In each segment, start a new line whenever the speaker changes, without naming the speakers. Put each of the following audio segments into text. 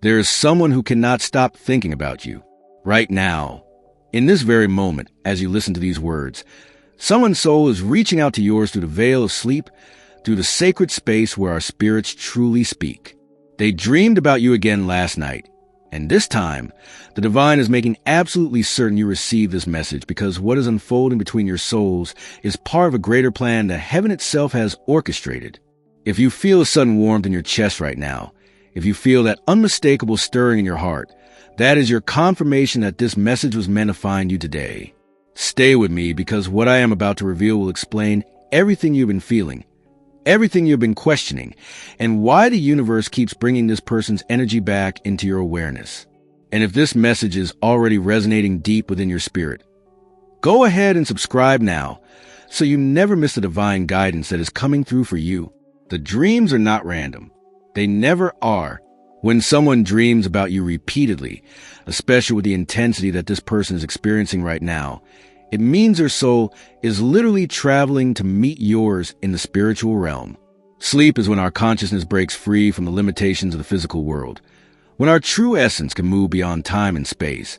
There is someone who cannot stop thinking about you. Right now, in this very moment, as you listen to these words, someone's soul is reaching out to yours through the veil of sleep, through the sacred space where our spirits truly speak. They dreamed about you again last night, and this time, the divine is making absolutely certain you receive this message because what is unfolding between your souls is part of a greater plan that heaven itself has orchestrated. If you feel a sudden warmth in your chest right now, if you feel that unmistakable stirring in your heart, that is your confirmation that this message was meant to find you today. Stay with me because what I am about to reveal will explain everything you've been feeling, everything you've been questioning, and why the universe keeps bringing this person's energy back into your awareness. And if this message is already resonating deep within your spirit, go ahead and subscribe now so you never miss the divine guidance that is coming through for you. The dreams are not random. They never are. When someone dreams about you repeatedly, especially with the intensity that this person is experiencing right now, it means their soul is literally traveling to meet yours in the spiritual realm. Sleep is when our consciousness breaks free from the limitations of the physical world, when our true essence can move beyond time and space,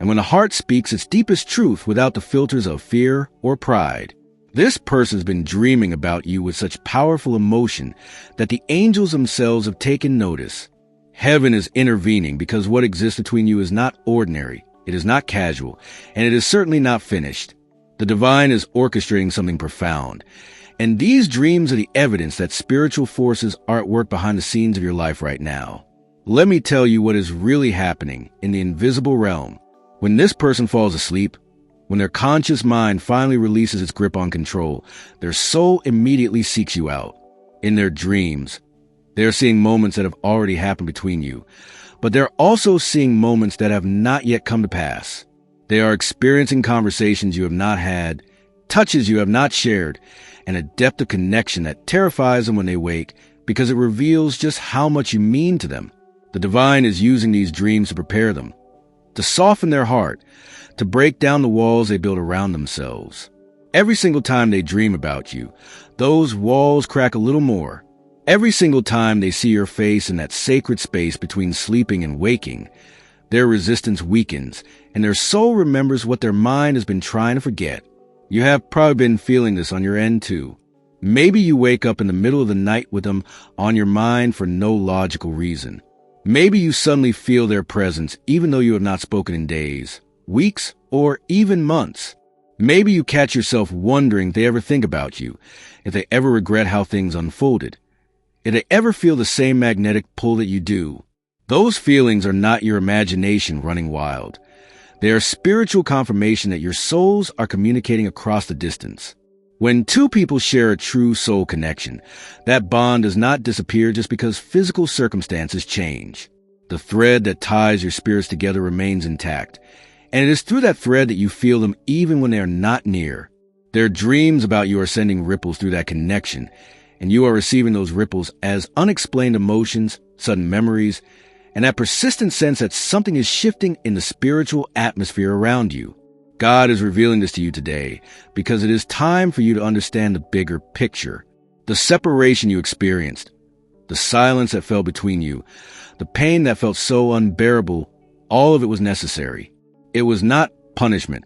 and when the heart speaks its deepest truth without the filters of fear or pride. This person's been dreaming about you with such powerful emotion that the angels themselves have taken notice. Heaven is intervening because what exists between you is not ordinary, it is not casual, and it is certainly not finished. The divine is orchestrating something profound, and these dreams are the evidence that spiritual forces are at work behind the scenes of your life right now. Let me tell you what is really happening in the invisible realm. When this person falls asleep, when their conscious mind finally releases its grip on control, their soul immediately seeks you out. In their dreams, they are seeing moments that have already happened between you, but they're also seeing moments that have not yet come to pass. They are experiencing conversations you have not had, touches you have not shared, and a depth of connection that terrifies them when they wake because it reveals just how much you mean to them. The divine is using these dreams to prepare them, to soften their heart, to break down the walls they build around themselves. Every single time they dream about you, those walls crack a little more. Every single time they see your face in that sacred space between sleeping and waking, their resistance weakens, and their soul remembers what their mind has been trying to forget. You have probably been feeling this on your end too. Maybe you wake up in the middle of the night with them on your mind for no logical reason. Maybe you suddenly feel their presence even though you have not spoken in days, weeks, or even months. Maybe you catch yourself wondering if they ever think about you, if they ever regret how things unfolded, if they ever feel the same magnetic pull that you do. Those feelings are not your imagination running wild. They are spiritual confirmation that your souls are communicating across the distance. When two people share a true soul connection, that bond does not disappear just because physical circumstances change. The thread that ties your spirits together remains intact, and it is through that thread that you feel them even when they are not near. Their dreams about you are sending ripples through that connection, and you are receiving those ripples as unexplained emotions, sudden memories, and that persistent sense that something is shifting in the spiritual atmosphere around you. God is revealing this to you today because it is time for you to understand the bigger picture. The separation you experienced, the silence that fell between you, the pain that felt so unbearable, all of it was necessary. It was not punishment.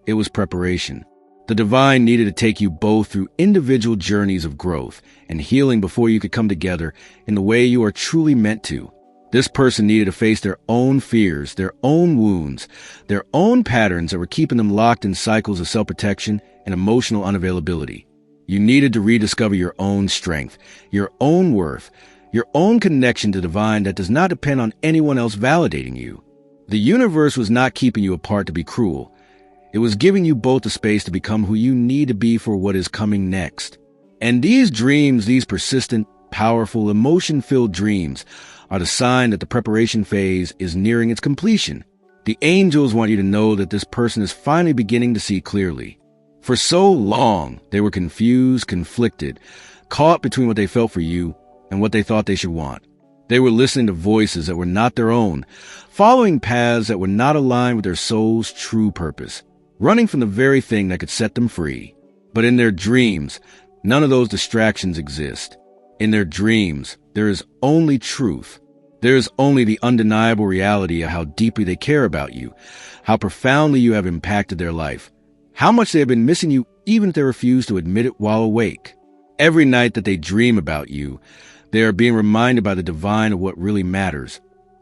It was preparation. The divine needed to take you both through individual journeys of growth and healing before you could come together in the way you are truly meant to. This person needed to face their own fears, their own wounds, their own patterns that were keeping them locked in cycles of self-protection and emotional unavailability. You needed to rediscover your own strength, your own worth, your own connection to divine that does not depend on anyone else validating you. The universe was not keeping you apart to be cruel. It was giving you both the space to become who you need to be for what is coming next. And these dreams, these persistent, powerful, emotion-filled dreams, are the sign that the preparation phase is nearing its completion. The angels want you to know that this person is finally beginning to see clearly. For so long, they were confused, conflicted, caught between what they felt for you and what they thought they should want. They were listening to voices that were not their own, following paths that were not aligned with their soul's true purpose, running from the very thing that could set them free. But in their dreams, none of those distractions exist. In their dreams, there is only truth. There is only the undeniable reality of how deeply they care about you, how profoundly you have impacted their life, how much they have been missing you even if they refuse to admit it while awake. Every night that they dream about you, they are being reminded by the divine of what really matters,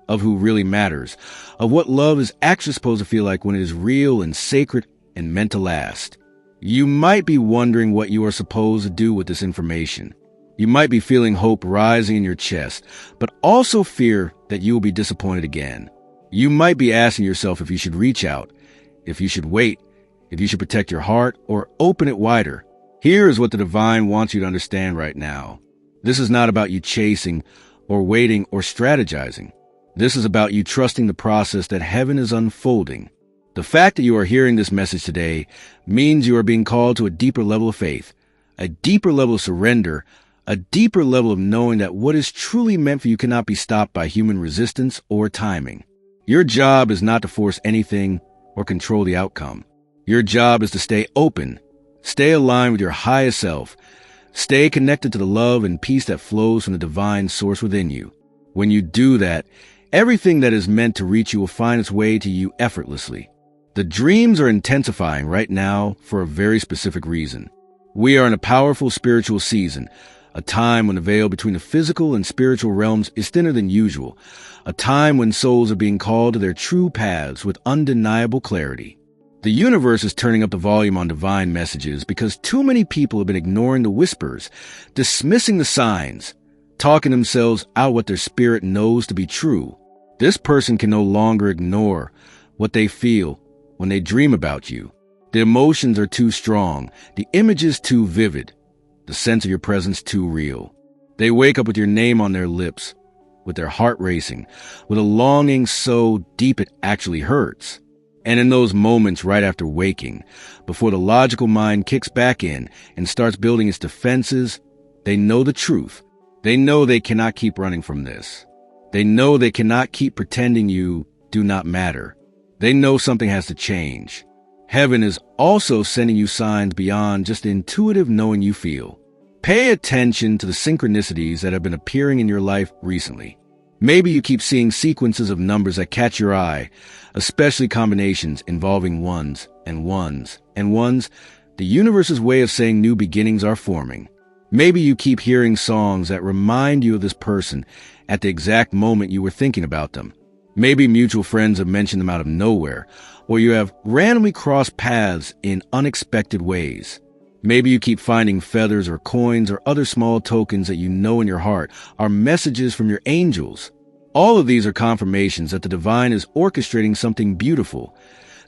of who really matters, of what love is actually supposed to feel like when it is real and sacred and meant to last. You might be wondering what you are supposed to do with this information. You might be feeling hope rising in your chest, but also fear that you will be disappointed again. You might be asking yourself if you should reach out, if you should wait, if you should protect your heart or open it wider. Here is what the divine wants you to understand right now. This is not about you chasing or waiting or strategizing. This is about you trusting the process that heaven is unfolding. The fact that you are hearing this message today means you are being called to a deeper level of faith, a deeper level of surrender, a deeper level of knowing that what is truly meant for you cannot be stopped by human resistance or timing. Your job is not to force anything or control the outcome. Your job is to stay open, stay aligned with your highest self, stay connected to the love and peace that flows from the divine source within you. When you do that, everything that is meant to reach you will find its way to you effortlessly. The dreams are intensifying right now for a very specific reason. We are in a powerful spiritual season, a time when the veil between the physical and spiritual realms is thinner than usual, a time when souls are being called to their true paths with undeniable clarity. The universe is turning up the volume on divine messages because too many people have been ignoring the whispers, dismissing the signs, talking themselves out what their spirit knows to be true. This person can no longer ignore what they feel when they dream about you. The emotions are too strong, the images too vivid, the sense of your presence too real. They wake up with your name on their lips, with their heart racing, with a longing so deep it actually hurts. And in those moments right after waking, before the logical mind kicks back in and starts building its defenses, they know the truth. They know they cannot keep running from this. They know they cannot keep pretending you do not matter. They know something has to change. Heaven is also sending you signs beyond just the intuitive knowing you feel. Pay attention to the synchronicities that have been appearing in your life recently. Maybe you keep seeing sequences of numbers that catch your eye, especially combinations involving ones and ones and ones. The universe's way of saying new beginnings are forming. Maybe you keep hearing songs that remind you of this person at the exact moment you were thinking about them. Maybe mutual friends have mentioned them out of nowhere, or you have randomly crossed paths in unexpected ways. Maybe you keep finding feathers or coins or other small tokens that you know in your heart are messages from your angels. All of these are confirmations that the divine is orchestrating something beautiful,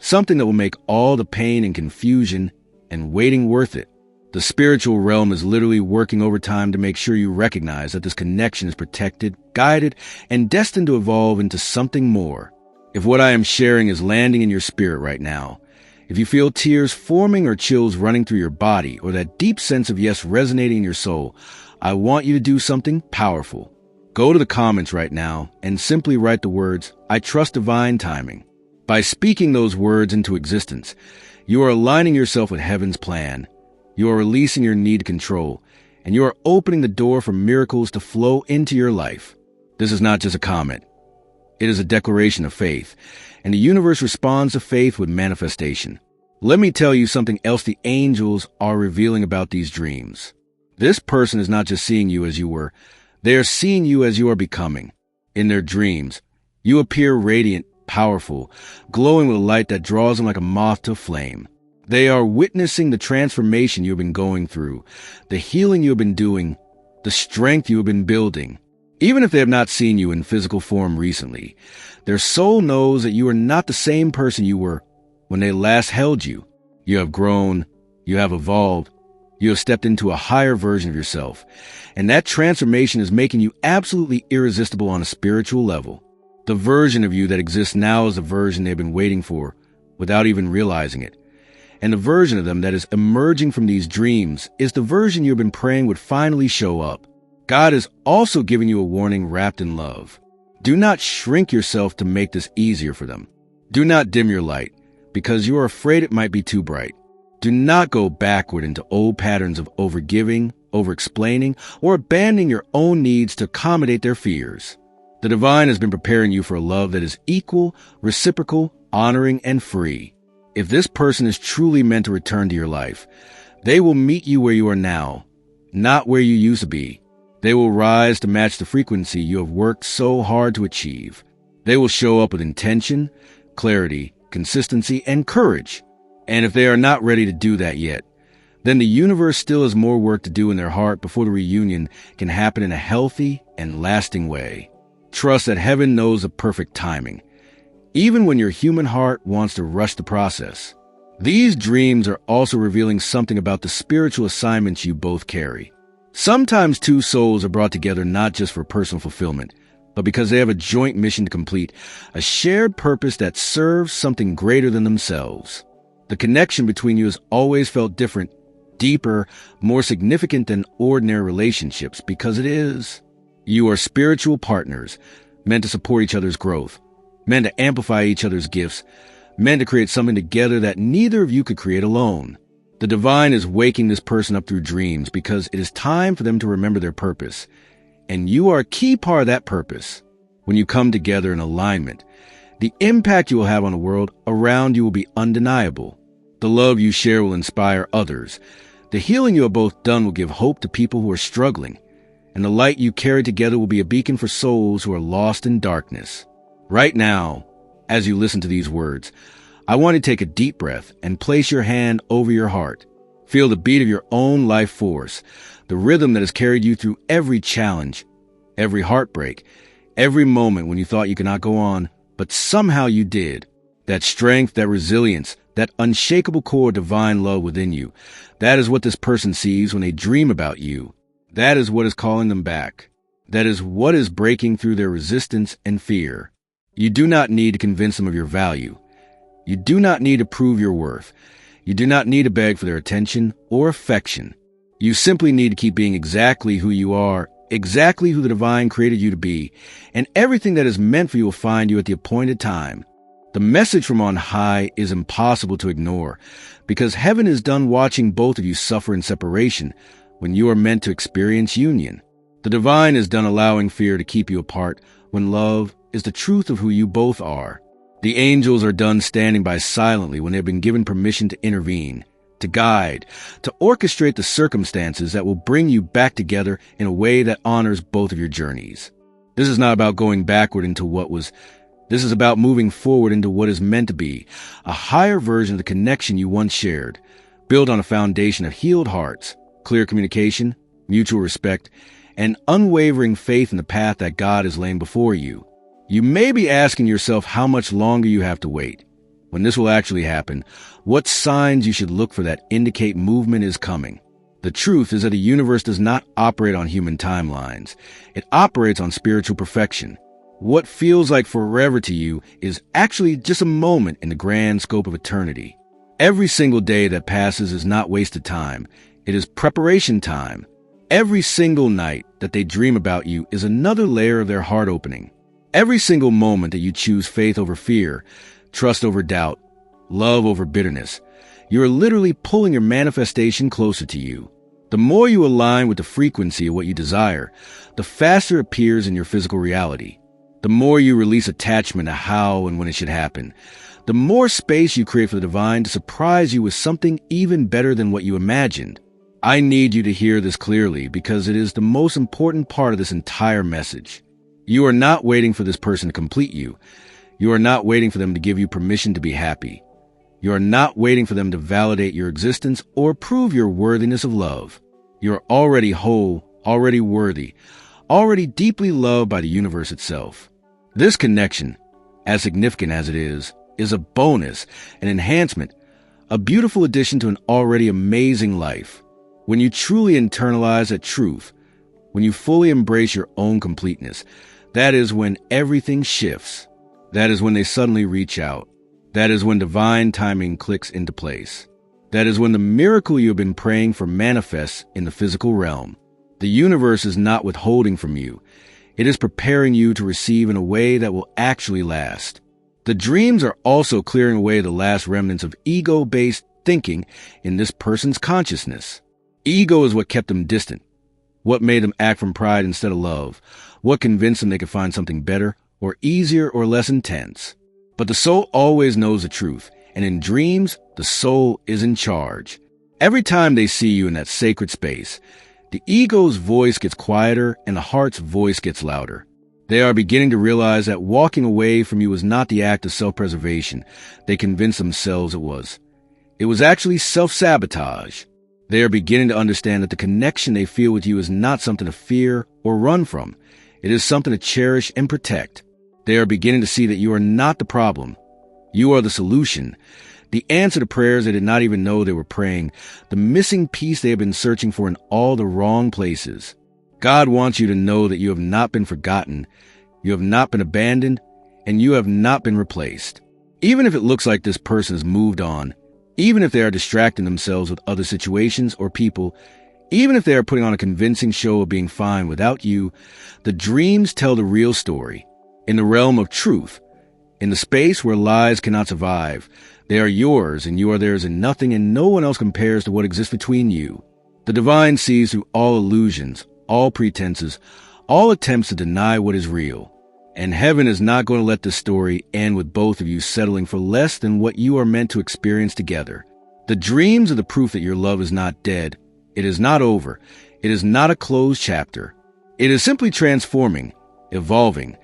something that will make all the pain and confusion and waiting worth it. The spiritual realm is literally working overtime to make sure you recognize that this connection is protected, guided, and destined to evolve into something more. If what I am sharing is landing in your spirit right now, if you feel tears forming or chills running through your body or that deep sense of yes resonating in your soul, I want you to do something powerful. Go to the comments right now and simply write the words, "I trust divine timing." By speaking those words into existence, you are aligning yourself with heaven's plan. You are releasing your need to control, and you are opening the door for miracles to flow into your life. This is not just a comment. It is a declaration of faith, and the universe responds to faith with manifestation. Let me tell you something else the angels are revealing about these dreams. This person is not just seeing you as you were. They are seeing you as you are becoming. In their dreams, you appear radiant, powerful, glowing with a light that draws them like a moth to a flame. They are witnessing the transformation you have been going through, the healing you have been doing, the strength you have been building. Even if they have not seen you in physical form recently, their soul knows that you are not the same person you were when they last held you. You have grown, you have evolved, you have stepped into a higher version of yourself, and that transformation is making you absolutely irresistible on a spiritual level. The version of you that exists now is the version they've been waiting for without even realizing it. And the version of them that is emerging from these dreams is the version you've been praying would finally show up. God is also giving you a warning wrapped in love. Do not shrink yourself to make this easier for them. Do not dim your light because you are afraid it might be too bright. Do not go backward into old patterns of overgiving, over-explaining, or abandoning your own needs to accommodate their fears. The divine has been preparing you for a love that is equal, reciprocal, honoring, and free. If this person is truly meant to return to your life, they will meet you where you are now, not where you used to be. They will rise to match the frequency you have worked so hard to achieve. They will show up with intention, clarity, consistency, and courage. And if they are not ready to do that yet, then the universe still has more work to do in their heart before the reunion can happen in a healthy and lasting way. Trust that heaven knows the perfect timing, even when your human heart wants to rush the process. These dreams are also revealing something about the spiritual assignments you both carry. Sometimes two souls are brought together not just for personal fulfillment, but because they have a joint mission to complete, a shared purpose that serves something greater than themselves. The connection between you has always felt different, deeper, more significant than ordinary relationships because it is. You are spiritual partners, meant to support each other's growth, meant to amplify each other's gifts, meant to create something together that neither of you could create alone. The divine is waking this person up through dreams because it is time for them to remember their purpose. And you are a key part of that purpose. When you come together in alignment, the impact you will have on the world around you will be undeniable. The love you share will inspire others. The healing you have both done will give hope to people who are struggling. And the light you carry together will be a beacon for souls who are lost in darkness. Right now, as you listen to these words, I want to take a deep breath and place your hand over your heart. Feel the beat of your own life force, the rhythm that has carried you through every challenge, every heartbreak, every moment when you thought you could not go on, but somehow you did. That strength, that resilience, that unshakable core of divine love within you, that is what this person sees when they dream about you. That is what is calling them back. That is what is breaking through their resistance and fear. You do not need to convince them of your value. You do not need to prove your worth. You do not need to beg for their attention or affection. You simply need to keep being exactly who you are, exactly who the divine created you to be, and everything that is meant for you will find you at the appointed time. The message from on high is impossible to ignore, because heaven is done watching both of you suffer in separation when you are meant to experience union. The divine is done allowing fear to keep you apart when love is the truth of who you both are. The angels are done standing by silently when they've been given permission to intervene, to guide, to orchestrate the circumstances that will bring you back together in a way that honors both of your journeys. This is not about going backward into what was. This is about moving forward into what is meant to be, a higher version of the connection you once shared, built on a foundation of healed hearts, clear communication, mutual respect, and unwavering faith in the path that God is laying before you. You may be asking yourself how much longer you have to wait, when this will actually happen, what signs you should look for that indicate movement is coming. The truth is that the universe does not operate on human timelines. It operates on spiritual perfection. What feels like forever to you is actually just a moment in the grand scope of eternity. Every single day that passes is not wasted time. It is preparation time. Every single night that they dream about you is another layer of their heart opening. Every single moment that you choose faith over fear, trust over doubt, love over bitterness, you are literally pulling your manifestation closer to you. The more you align with the frequency of what you desire, the faster it appears in your physical reality. The more you release attachment to how and when it should happen, the more space you create for the divine to surprise you with something even better than what you imagined. I need you to hear this clearly because it is the most important part of this entire message. You are not waiting for this person to complete you. You are not waiting for them to give you permission to be happy. You are not waiting for them to validate your existence or prove your worthiness of love. You are already whole, already worthy, already deeply loved by the universe itself. This connection, as significant as it is a bonus, an enhancement, a beautiful addition to an already amazing life. When you truly internalize that truth, when you fully embrace your own completeness, that is when everything shifts. That is when they suddenly reach out. That is when divine timing clicks into place. That is when the miracle you have been praying for manifests in the physical realm. The universe is not withholding from you. It is preparing you to receive in a way that will actually last. The dreams are also clearing away the last remnants of ego-based thinking in this person's consciousness. Ego is what kept them distant, What made them act from pride instead of love? What convinced them they could find something better, or easier, or less intense? But the soul always knows the truth, and in dreams, the soul is in charge. Every time they see you in that sacred space, the ego's voice gets quieter and the heart's voice gets louder. They are beginning to realize that walking away from you was not the act of self-preservation they convinced themselves it was. It was actually self-sabotage. They are beginning to understand that the connection they feel with you is not something to fear or run from. It is something to cherish and protect. They are beginning to see that you are not the problem. You are the solution. The answer to prayers they did not even know they were praying. The missing piece they have been searching for in all the wrong places. God wants you to know that you have not been forgotten. You have not been abandoned. And you have not been replaced. Even if it looks like this person has moved on, even if they are distracting themselves with other situations or people, even if they are putting on a convincing show of being fine without you, the dreams tell the real story. In the realm of truth, in the space where lies cannot survive, they are yours and you are theirs, and nothing and no one else compares to what exists between you. The divine sees through all illusions, all pretenses, all attempts to deny what is real. And heaven is not going to let this story end with both of you settling for less than what you are meant to experience together. The dreams are the proof that your love is not dead. It is not over. It is not a closed chapter. It is simply transforming, evolving,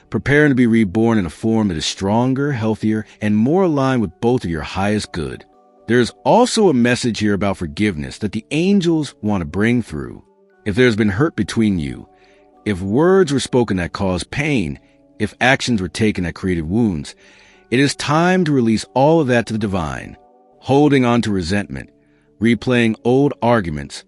preparing to be reborn in a form that is stronger, healthier, and more aligned with both of your highest good. There is also a message here about forgiveness that the angels want to bring through. If there has been hurt between you, if words were spoken that caused pain, if actions were taken that created wounds, it is time to release all of that to the divine. Holding on to resentment, replaying old arguments,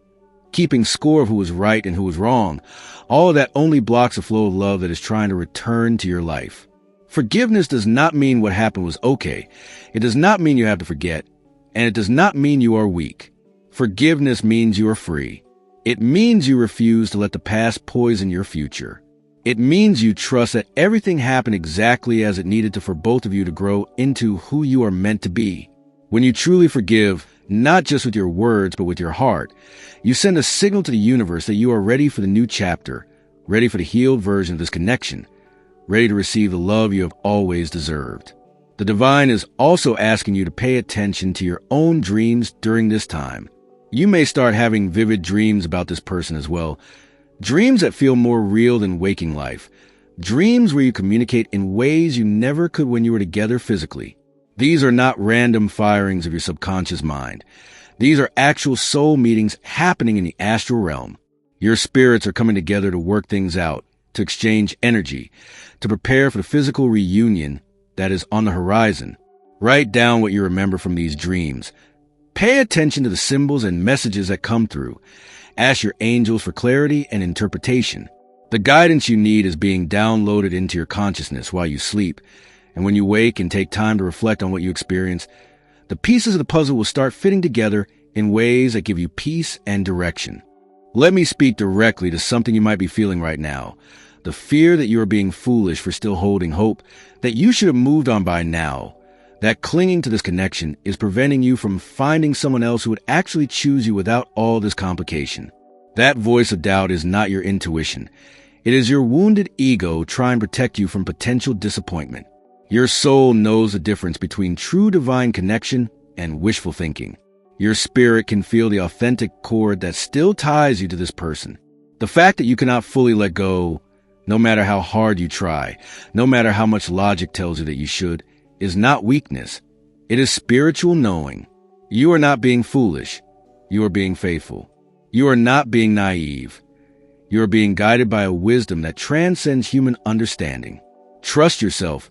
keeping score of who was right and who was wrong, all of that only blocks the flow of love that is trying to return to your life. Forgiveness does not mean what happened was okay. It does not mean you have to forget, and it does not mean you are weak. Forgiveness means you are free. It means you refuse to let the past poison your future. It means you trust that everything happened exactly as it needed to for both of you to grow into who you are meant to be. When you truly forgive, not just with your words, but with your heart, you send a signal to the universe that you are ready for the new chapter, ready for the healed version of this connection, ready to receive the love you have always deserved. The divine is also asking you to pay attention to your own dreams during this time. You may start having vivid dreams about this person as well. Dreams that feel more real than waking life. Dreams where you communicate in ways you never could when you were together physically. These are not random firings of your subconscious mind. These are actual soul meetings happening in the astral realm. Your spirits are coming together to work things out, to exchange energy, to prepare for the physical reunion that is on the horizon. Write down what you remember from these dreams. Pay attention to the symbols and messages that come through. Ask your angels for clarity and interpretation. The guidance you need is being downloaded into your consciousness while you sleep. And when you wake and take time to reflect on what you experience, the pieces of the puzzle will start fitting together in ways that give you peace and direction. Let me speak directly to something you might be feeling right now. The fear that you are being foolish for still holding hope, that you should have moved on by now. That clinging to this connection is preventing you from finding someone else who would actually choose you without all this complication. That voice of doubt is not your intuition. It is your wounded ego trying to protect you from potential disappointment. Your soul knows the difference between true divine connection and wishful thinking. Your spirit can feel the authentic cord that still ties you to this person. The fact that you cannot fully let go, no matter how hard you try, no matter how much logic tells you that you should, is not weakness. It is spiritual knowing. You are not being foolish. You are being faithful. You are not being naive. You are being guided by a wisdom that transcends human understanding. Trust yourself.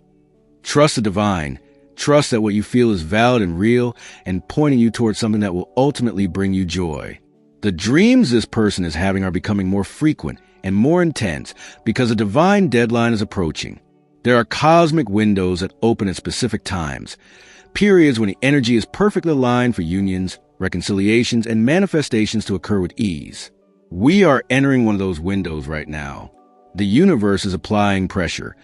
Trust the divine. Trust that what you feel is valid and real and pointing you towards something that will ultimately bring you joy. The dreams this person is having are becoming more frequent and more intense because a divine deadline is approaching. There are cosmic windows that open at specific times, periods when the energy is perfectly aligned for unions, reconciliations, and manifestations to occur with ease. We are entering one of those windows right now. The universe is applying pressure,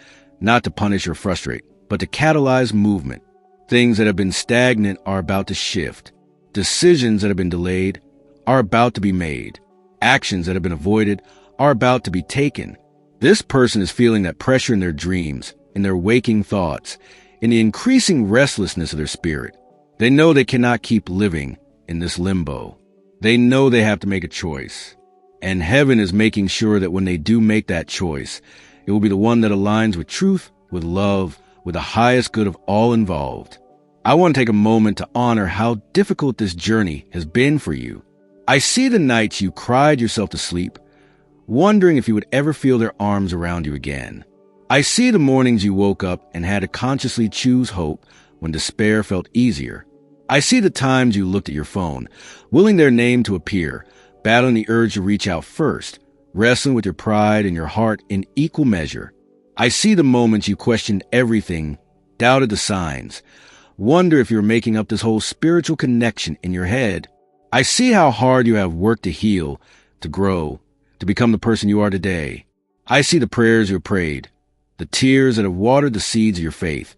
not to punish or frustrate, but to catalyze movement. Things that have been stagnant are about to shift. Decisions that have been delayed are about to be made. Actions that have been avoided are about to be taken. This person is feeling that pressure in their dreams, in their waking thoughts, in the increasing restlessness of their spirit. They know they cannot keep living in this limbo. They know they have to make a choice. And heaven is making sure that when they do make that choice, it will be the one that aligns with truth, with love, with the highest good of all involved. I want to take a moment to honor how difficult this journey has been for you. I see the nights you cried yourself to sleep, wondering if you would ever feel their arms around you again. I see the mornings you woke up and had to consciously choose hope when despair felt easier. I see the times you looked at your phone, willing their name to appear, battling the urge to reach out first, wrestling with your pride and your heart in equal measure. I see the moments you questioned everything, doubted the signs, wonder if you're making up this whole spiritual connection in your head. I see how hard you have worked to heal, to grow, to become the person you are today. I see the prayers you prayed, the tears that have watered the seeds of your faith,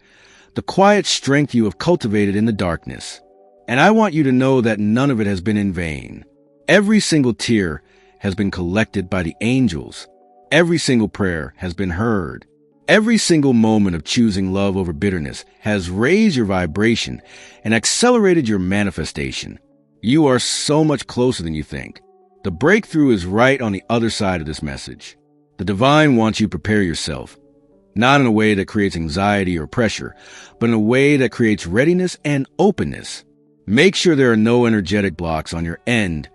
the quiet strength you have cultivated in the darkness. And I want you to know that none of it has been in vain. Every single tear has been collected by the angels. Every single prayer has been heard. Every single moment of choosing love over bitterness has raised your vibration and accelerated your manifestation. You are so much closer than you think. The breakthrough is right on the other side of this message. The divine wants you to prepare yourself, not in a way that creates anxiety or pressure, but in a way that creates readiness and openness. Make sure there are no energetic blocks on your end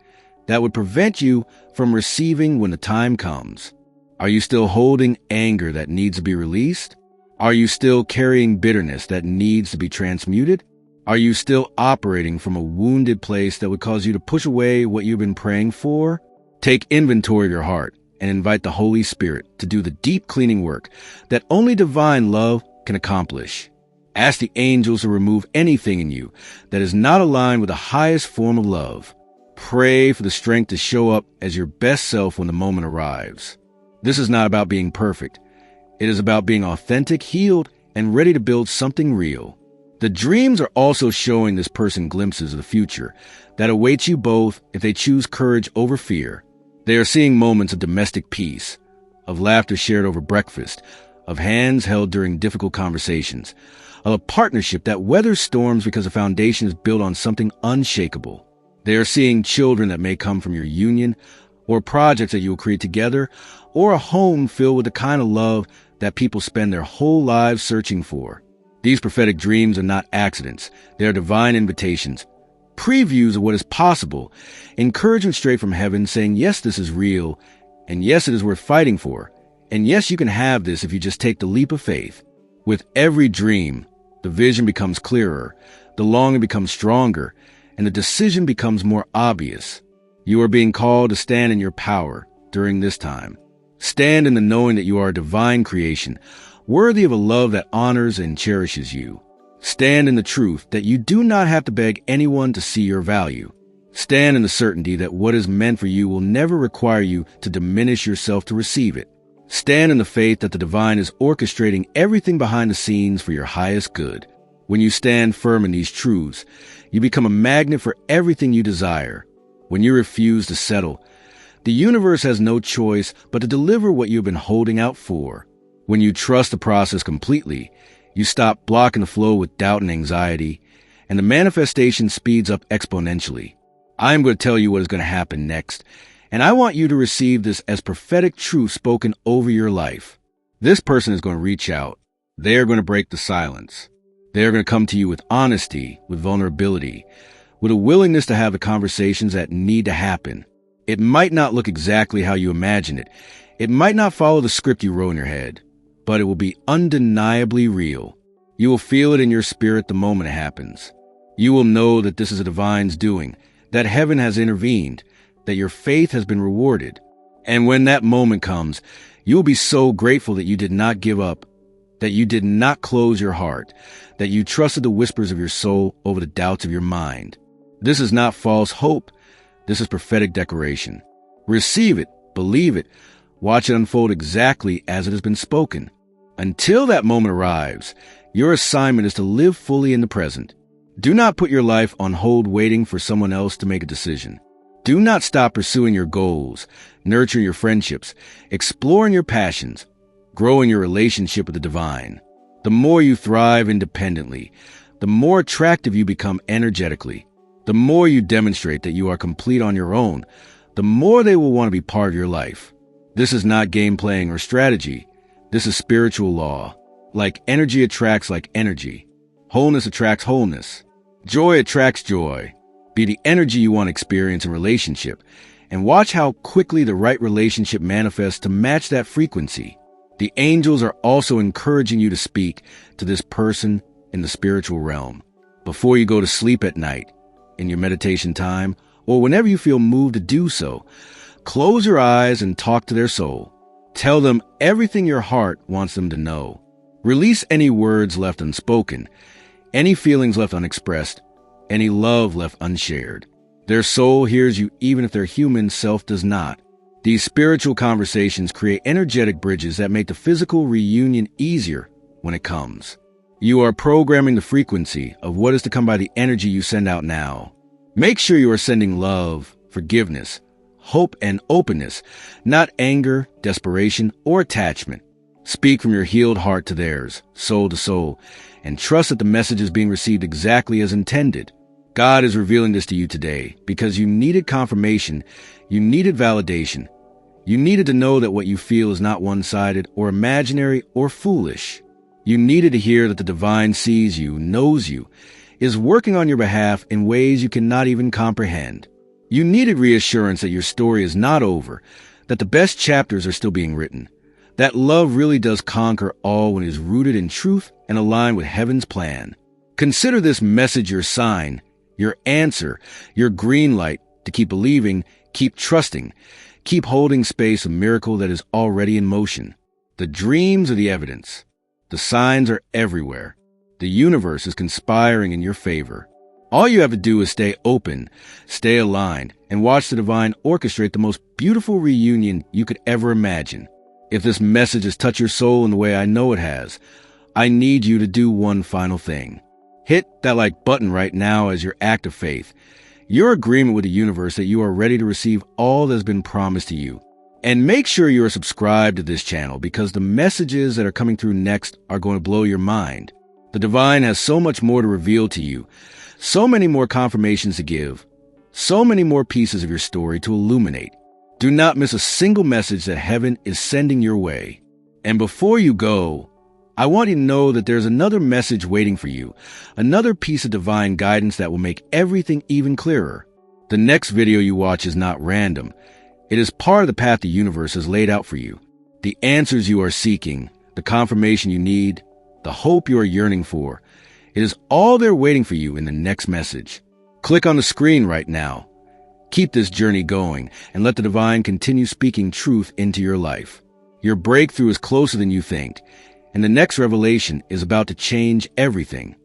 that would prevent you from receiving when the time comes. Are you still holding anger that needs to be released? Are you still carrying bitterness that needs to be transmuted? Are you still operating from a wounded place that would cause you to push away what you've been praying for? Take inventory of your heart and invite the Holy Spirit to do the deep cleaning work that only divine love can accomplish. Ask the angels to remove anything in you that is not aligned with the highest form of love. Pray for the strength to show up as your best self when the moment arrives. This is not about being perfect. It is about being authentic, healed, and ready to build something real. The dreams are also showing this person glimpses of the future that awaits you both if they choose courage over fear. They are seeing moments of domestic peace, of laughter shared over breakfast, of hands held during difficult conversations, of a partnership that weathers storms because the foundation is built on something unshakable. They are seeing children that may come from your union, or projects that you will create together, or a home filled with the kind of love that people spend their whole lives searching for. These prophetic dreams are not accidents. They are divine invitations, previews of what is possible, encouragement straight from heaven saying, yes, this is real, and yes, it is worth fighting for, and yes, you can have this if you just take the leap of faith. With every dream, the vision becomes clearer, the longing becomes stronger, and the decision becomes more obvious. You are being called to stand in your power during this time. Stand in the knowing that you are a divine creation, worthy of a love that honors and cherishes you. Stand in the truth that you do not have to beg anyone to see your value. Stand in the certainty that what is meant for you will never require you to diminish yourself to receive it. Stand in the faith that the divine is orchestrating everything behind the scenes for your highest good. When you stand firm in these truths, you become a magnet for everything you desire. When you refuse to settle, the universe has no choice but to deliver what you've been holding out for. When you trust the process completely, you stop blocking the flow with doubt and anxiety, and the manifestation speeds up exponentially. I'm going to tell you what is going to happen next, and I want you to receive this as prophetic truth spoken over your life. This person is going to reach out. They are going to break the silence. They are going to come to you with honesty, with vulnerability, with a willingness to have the conversations that need to happen. It might not look exactly how you imagine it. It might not follow the script you wrote in your head, but it will be undeniably real. You will feel it in your spirit the moment it happens. You will know that this is a divine's doing, that heaven has intervened, that your faith has been rewarded. And when that moment comes, you will be so grateful that you did not give up, that you did not close your heart, that you trusted the whispers of your soul over the doubts of your mind. This is not false hope. This is prophetic declaration. Receive it, believe it, watch it unfold exactly as it has been spoken. Until that moment arrives, your assignment is to live fully in the present. Do not put your life on hold waiting for someone else to make a decision. Do not stop pursuing your goals, nurturing your friendships, exploring your passions, growing your relationship with the divine. The more you thrive independently, the more attractive you become energetically. The more you demonstrate that you are complete on your own, the more they will want to be part of your life. This is not game playing or strategy. This is spiritual law. Like energy attracts like energy. Wholeness attracts wholeness. Joy attracts joy. Be the energy you want to experience in relationship, and watch how quickly the right relationship manifests to match that frequency. The angels are also encouraging you to speak to this person in the spiritual realm. Before you go to sleep at night, in your meditation time, or whenever you feel moved to do so, close your eyes and talk to their soul. Tell them everything your heart wants them to know. Release any words left unspoken, any feelings left unexpressed, any love left unshared. Their soul hears you even if their human self does not. These spiritual conversations create energetic bridges that make the physical reunion easier when it comes. You are programming the frequency of what is to come by the energy you send out now. Make sure you are sending love, forgiveness, hope, and openness, not anger, desperation, or attachment. Speak from your healed heart to theirs, soul to soul, and trust that the message is being received exactly as intended. God is revealing this to you today because you needed confirmation, you needed validation. You needed to know that what you feel is not one-sided or imaginary or foolish. You needed to hear that the divine sees you, knows you, is working on your behalf in ways you cannot even comprehend. You needed reassurance that your story is not over, that the best chapters are still being written, that love really does conquer all when it is rooted in truth and aligned with heaven's plan. Consider this message your sign, your answer, your green light to keep believing, keep trusting, keep holding space a miracle that is already in motion. The dreams are the evidence. The signs are everywhere. The universe is conspiring in your favor. All you have to do is stay open, stay aligned, and watch the divine orchestrate the most beautiful reunion you could ever imagine. If this message has touched your soul in the way I know it has, I need you to do one final thing. Hit that like button right now as your act of faith, your agreement with the universe that you are ready to receive all that has been promised to you. And make sure you are subscribed to this channel because the messages that are coming through next are going to blow your mind. The divine has so much more to reveal to you, so many more confirmations to give, so many more pieces of your story to illuminate. Do not miss a single message that heaven is sending your way. And before you go, I want you to know that there's another message waiting for you, another piece of divine guidance that will make everything even clearer. The next video you watch is not random. It is part of the path the universe has laid out for you. The answers you are seeking, the confirmation you need, the hope you are yearning for. It is all there waiting for you in the next message. Click on the screen right now. Keep this journey going and let the divine continue speaking truth into your life. Your breakthrough is closer than you think, and the next revelation is about to change everything.